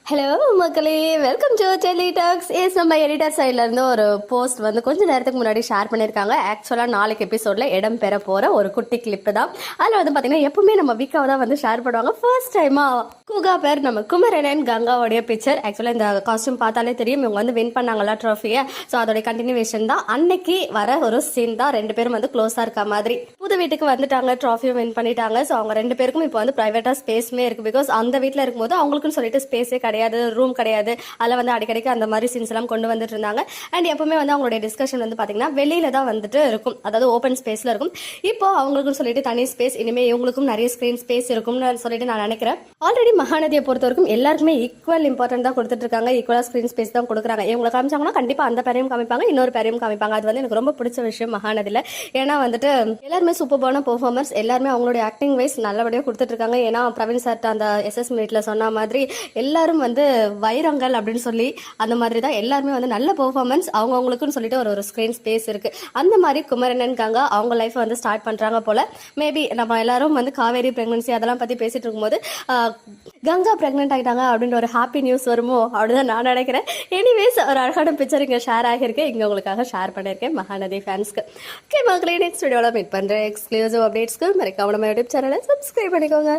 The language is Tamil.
ஹலோ மக்களே, வெல்கம் டு டெலி டாக்ஸ். நம்ம எடிட்டர் சைட்ல இருந்து ஒரு போஸ்ட் வந்து கொஞ்ச நேரத்துக்கு முன்னாடி ஷேர் பண்ணியிருக்காங்க. ஆக்சுவலாக நாளைக்கு எபிசோட்ல இடம் பெற போற ஒரு குட்டி கிளிப்பு தான். அதில் வந்து பார்த்தீங்கன்னா எப்பவுமே நம்ம வீக்காவை தான் வந்து ஷேர் பண்ணுவாங்க. ஃபர்ஸ்ட் டைமா குகா பேர் நம்ம குமரன் கங்காவோடைய பிக்சர். ஆக்சுவலாக இந்த காஸ்டியூம் பார்த்தாலே தெரியும் இவங்க வந்து வின் பண்ணாங்களா ட்ராஃபியை. ஸோ அதோட கண்டினியூவேஷன் தான் அன்னைக்கு வர ஒரு சீன் தான். ரெண்டு பேரும் வந்து க்ளோஸாக இருக்க மாதிரி புது வீட்டுக்கு வந்துட்டாங்க, ட்ராஃபியும் வின் பண்ணிட்டாங்க. ஸோ அவங்க ரெண்டு பேருக்கும் இப்போ வந்து ப்ரைவேட்டாக ஸ்பேஸுமே இருக்கு. பிகாஸ் அந்த வீட்டில் இருக்கும்போது அவங்களுக்குன்னு சொல்லிட்டு ஸ்பேஸே கிடையாது, ரூம் கிடையாது. அதில் வந்து அடிக்கடிக்கு அந்த மாதிரி சீன்ஸ் எல்லாம் கொண்டு வந்துட்டு இருந்தாங்க. அண்ட் எப்பவுமே வந்து அவங்களுடைய டிஸ்கஷன் வந்து பார்த்தீங்கன்னா வெளியில தான் வந்துட்டு இருக்கும், அதாவது ஓப்பன் ஸ்பேஸ்ல இருக்கும். இப்போ அவங்களுக்கும் சொல்லிட்டு தனி ஸ்பேஸ், இனிமேல் இவங்களுக்கும் நிறைய ஸ்கிரீன் ஸ்பேஸ் இருக்கும்னு சொல்லிட்டு நான் நினைக்கிறேன். ஆல்ரெடி மகாநதியை பொறுத்த வரைக்கும் எல்லாருக்குமே ஈக்குவல் இம்பார்ட்டன்ட் தான் கொடுத்துட்டு இருக்காங்க, ஈக்குவலாக ஸ்கிரீன் ஸ்பேஸ் தான் கொடுக்குறாங்க. இவங்களை காமிச்சாங்கன்னா கண்டிப்பாக அந்த பேரையும் காமிப்பாங்க, இன்னொரு பேரையும் காமிப்பாங்க. அது வந்து எனக்கு ரொம்ப பிடிச்ச விஷயம் மகாநதியில். ஏன்னா வந்துட்டு எல்லாருமே சூப்பர்பான பெர்ஃபார்மன்ஸ், எல்லாருமே அவங்களுடைய ஆக்டிங் வைஸ் நல்லபடியாக கொடுத்துட்டு இருக்காங்க. ஏன்னா பிரவீன் சார் அந்த எஸ்எஸ் மீட்ல சொன்ன மாதிரி எல்லாரும் வந்து வைரங்கள் அப்படின்னு சொல்லி அந்த மாதிரி தான் எல்லாருமே வந்து நல்ல பெர்ஃபார்மன்ஸ். அவங்களுக்குன்னு சொல்லிட்டு ஒரு ஸ்கிரீன் ஸ்பேஸ் இருக்கு. அந்த மாதிரி குமரன் கங்கா அவங்க லைஃப் வந்து ஸ்டார்ட் பண்றாங்க போல. மேபி நம்ம எல்லாரும் வந்து காவேரி பிரெக்னன்சி அதெல்லாம் பத்தி பேசிட்டு இருக்கும்போது கங்கா பிரெக்னென்ட் ஆகிட்டாங்க அப்படின்ற ஒரு ஹாப்பி நியூஸ் வருமோ அப்படிதான் நான் நினைக்கிறேன். எனிவேஸ் ஒரு அழகான பிக்சர் இங்கே ஷேர் ஆகிருக்கு, இங்கே உங்களுக்காக ஷேர் பண்ணியிருக்கேன் மகாநதி ஃபேன்ஸ்க்கு. ஓகே மக்களே, நெக்ஸ்ட் வீடியோவில் மீட் பண்ணுறேன். எக்ஸ்க்ளூசிவ் அப்டேட்ஸ்க்கு மறக்காம நம்ம யூடியூப் சேனலை சப்ஸ்கிரைப் பண்ணிக்கோங்க.